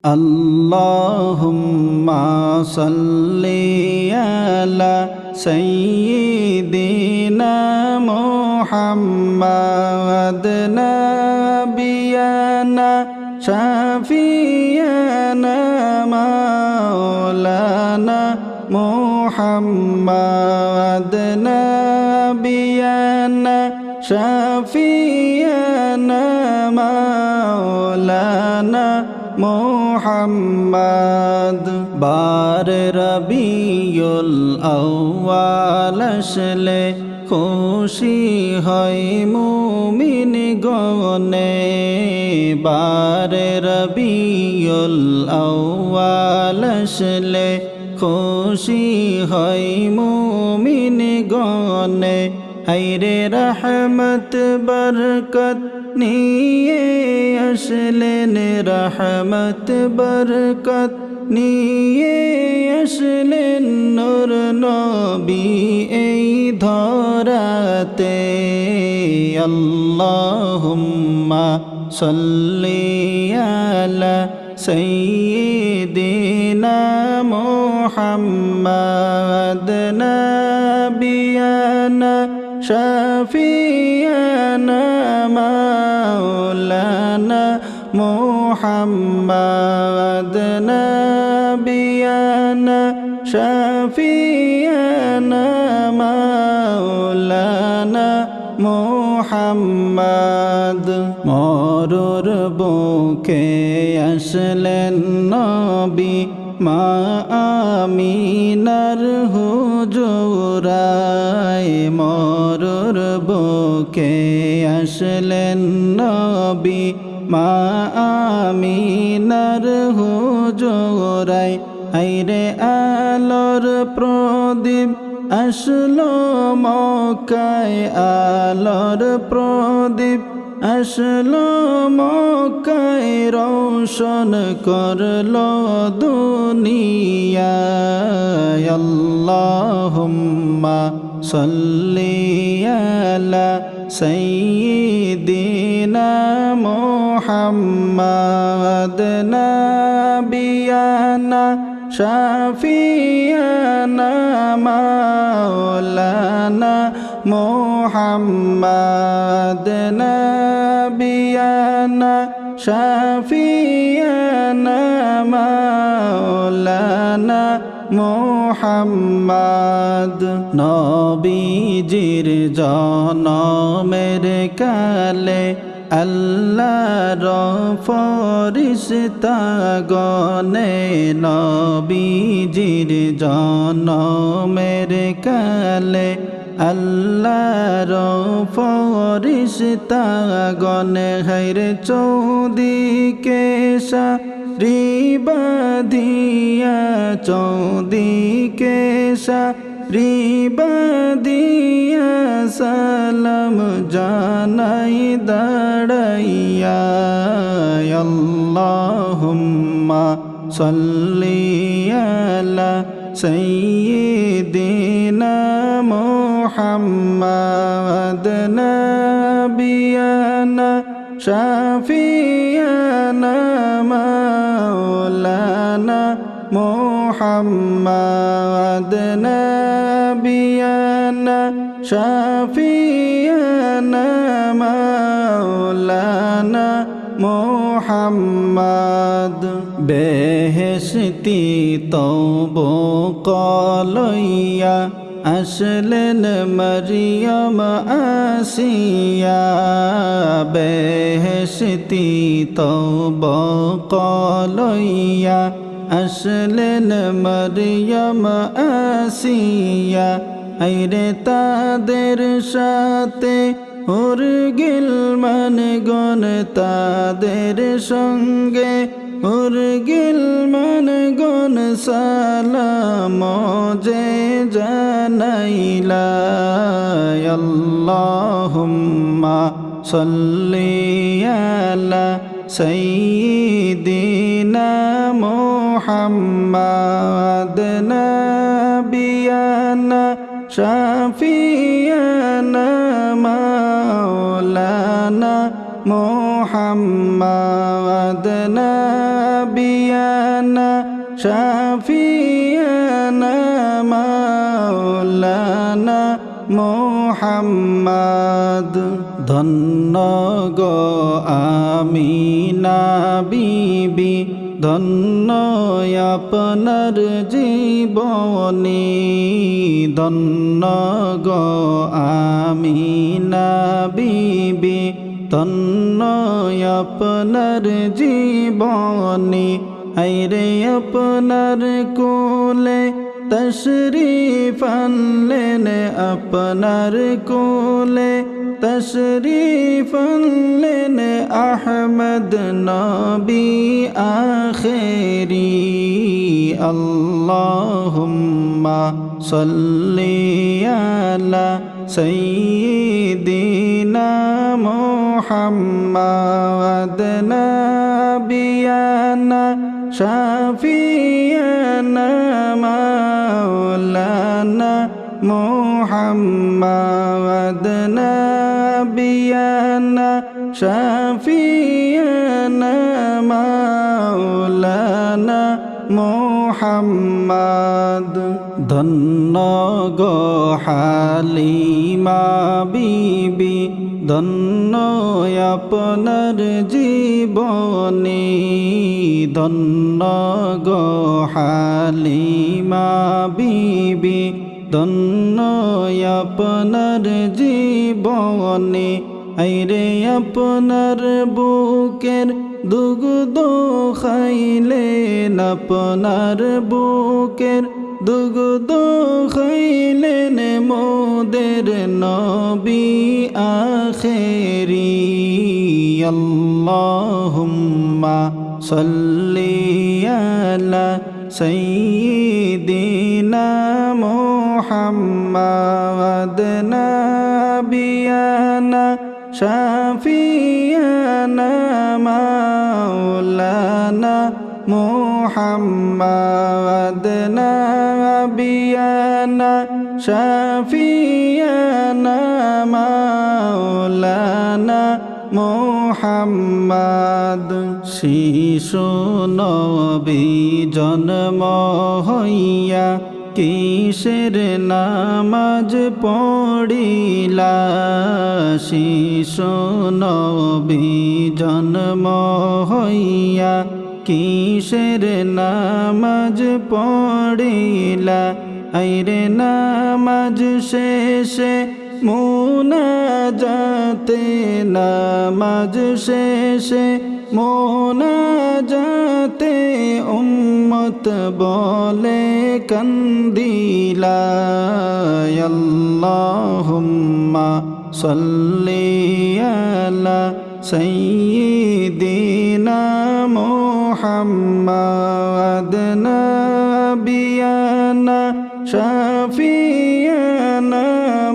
আল্লাহুম্মা সাল্লি আলা সাইয়্যিদিনা মুহাম্মাদ নাবিয়ানা শাফিয়ানা মাওলানা মুহাম্মাদ নাবিয়ানা শাফিয়ানা মাওলানা মুহাম্মদ। বার রবিউল আউয়াল আসলে খুশি হয় মুমিন গণে। বার রবিউল আউয়াল আসলে খুশি হয় মুমিন গণে। হায়রে রহমত বরকত নিয়ে আসলেন, রহমত বরকত নিয়ে আসলেন নূর নবী এই ধরাতে। আল্লাহুম্মা সাল্লি আলা সাইয়্যিদিনা মুহাম্মাদ নাবিয়ানা শাফিয়ানা মাওলানা মুহাম্মাদ নাবিয়ানা শাফিয়ানা মাওলানা মুহাম্মাদ। মরুর বুকে আসলেন নবী মা আমিনার হুজুরায়। মরুর বুকে আসলেন নবী মা আমিনার হুজুরায়। হায়রে আলোর প্রদীপ আসলো মক্কায়, আলোর প্রদীপ আসলো মক্কায়, রৌশন করলো দুনিয়া। আল্লাহুম্মা সাল্লি আলা সাইয়্যিদিনা মুহাম্মাদ নাবিয়ানা শাফিয়ানা মাওলানা মুহাম্মাদ নাবিয়ানা শাফিয়ানা মাওলানা মুহাম্মাদ। নবীজির জনমের কালে আল্লাহর ফরিশতা গণে। নবীজির জনমের কালে আল্লাহর ফরিশতা গণে। হায়রে চৌদিকে সারি বাঁধিয়া, চৌদিকে সারি বাঁধিয়া সালাম জানাই দাঁড়াইয়া। আল্লাহুম্মা সাল্লি আলা সাইয়্যিদিনা মুহাম্মাদ নাবিয়ানা শাফিয়ানা মাওলানা মুহাম্মাদ নাবিয়ানা শাফিয়ানা মাওলানা মুহাম্মাদ। বেহেশতি তওবক লইয়া আসলেন মরিয়ম আসিয়া। বেহেশতি তওবক লইয়া আসলেন মরিয়ম আসিয়া। হায়রে তাদের সাথে উরগিল মানগণ, তাদের সঙ্গে উরগিল মানগণ সালাম যে জানাইলা। আল্লাহুম্মা সাল্লি আলা সাইয়্যিদিনা মুহাম্মাদ নাবিয়ানা শাফিয়ানা মাওলানা মুহাম্মাদ নাবিয়ানা شفيعنا شفيعنا مولانا মুহাম্মদ ধন্য গো আমিনা বিবি ধন্য আপনার জীবনী ধন্য গো আমিনা বিবি ধন্য আপনার জীবনী আইরে আপনার কোলে তশরিফ আনলেন আপনার কোলে তশরিফ আনলেন আহমদ নবী আখেরি আল্লাহুম্মা সাল্লি আলা সাইয়্যিদিনা মুহাম্মাদ নাবিয়ানা শাফিয়ানা মাওলানা মুহাম্মাদ নাবিয়ানা শাফিয়ানা মাওলানা মুহাম্মদ ধন্য গো হালিমা বিবি ধন্য আপনার জীবনী ধন্য গো হালিমা বিবি ধন্য আপনার জীবনী আইরে আপনার বুকের দুগ্ধ খাইলেন আপনার বুকের দুগ্ধ খাইলেন মোদের নবী আখেরি আল্লাহুম্মা সাল্লি আলা সাইয়্যিদিনা মুহাম্মাদ নাবিয়ানা শাফিয়ানা মাওলানা মুহাম্মাদ নাবিয়ানা শাফিয়ানা মাওলানা মুহাম্মদ শিশু নবী জন্ম হইয়া কিসের নামাজ পড়িলা শিশু নবী জন্ম হইয়া কিসের নামাজ পড়িলা আইরে নামাজ শেষে মুনাজাতে নামাজ শেষে মুনাজাতে উম্মত বলে কান্দিলা আল্লাহুম্মা সাল্লি আলা সাইয়্যিদিনা মুহাম্মাদ নাবিয়ানা শাফিয়ানা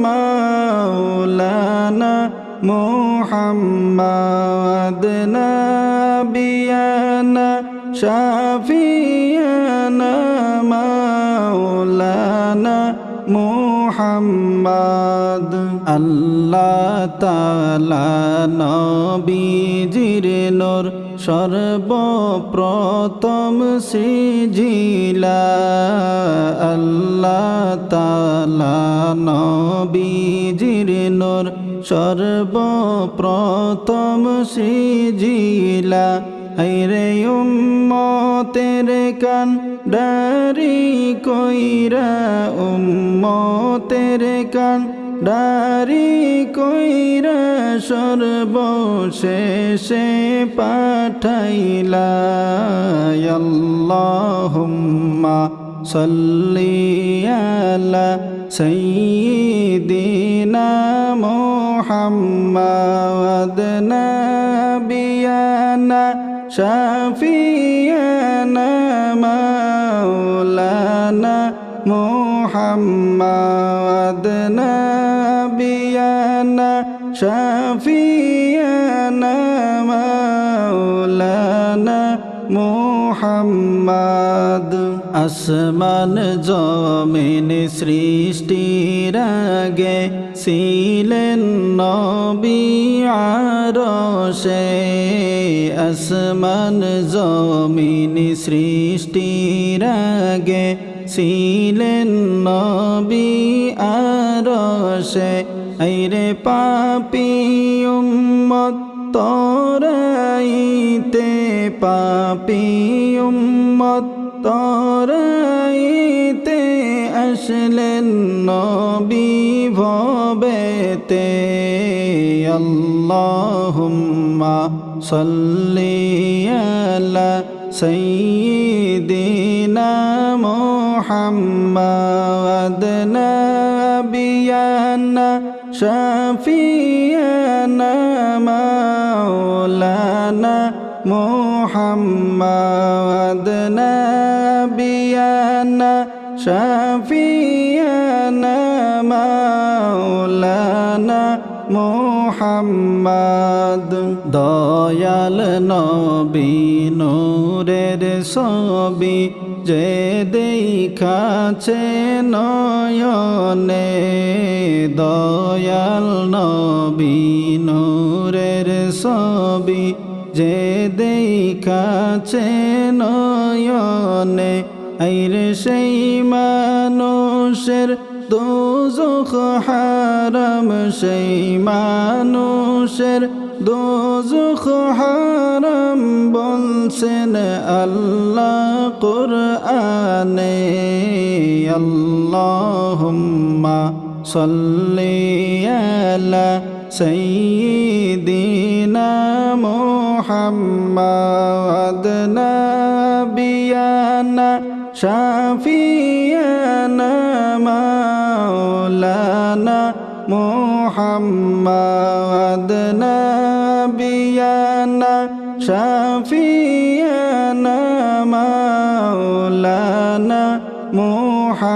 মাওলানা মুহাম্মাদ নাবিয়ানা শাফিয়ানা মাওলানা মুহাম্মদ আল্লাহ তাআলা নবীজির নূর সর্বপ্রথম সৃজিলা আল্লাহ তাআলা নবীজির নূর সর্বপ্রথম সৃজিলা আইরে উম্মতের কান ডারি কইরা উম্মতের কান ডারি কইরা সর্বশেষে পাঠাইলা আল্লাহুম্মা সাল্লি আলা সাইয়্যিদিনা মুহাম্মাদ নাবিয়ানা শাফিয়ানা মাওলানা মুহাম্মাদ নাবিয়ানা শাফিয়ানা মাওলানা মোহাম্মদ আসমান জমিন সৃষ্টির আগে ছিলেন নবী আরশে আসমান জমিন সৃষ্টির আগে ছিলেন নবী আরশে আইরে পাপী উম্মত তরাইতে পাপী উম্মত তরাইতে আসলেন নবী ভবেতে আল্লাহুম্মা সাল্লি আলা সাইয়্যিদিনা মুহাম্মাদ নাবিয়ানা শাফিয়ানা মাওলানা মুহাম্মাদ নাবিয়ানা শাফিয়ানা মাওলানা মুহাম্মদ দয়াল নবী নূরের ছবি যে দেখাছে নয়নে দয়াল নবী নূরের ছবি যে দেখাছে নয়নে আইরে সেই মানুষের দোজখ হারাম সেই মানুষের দোজখ হারাম বলছেন আল্লাহ কুরআনে আল্লাহুম্মা সাল্লি আলা সাইয়্যিদিনা মুহাম্মাদ নাবিয়ানা শাফিয়ানা মাওলানা মুহাম্মাদ নাবিয়ানা শাফিয়ানা মাওলানা মুহাম্মাদ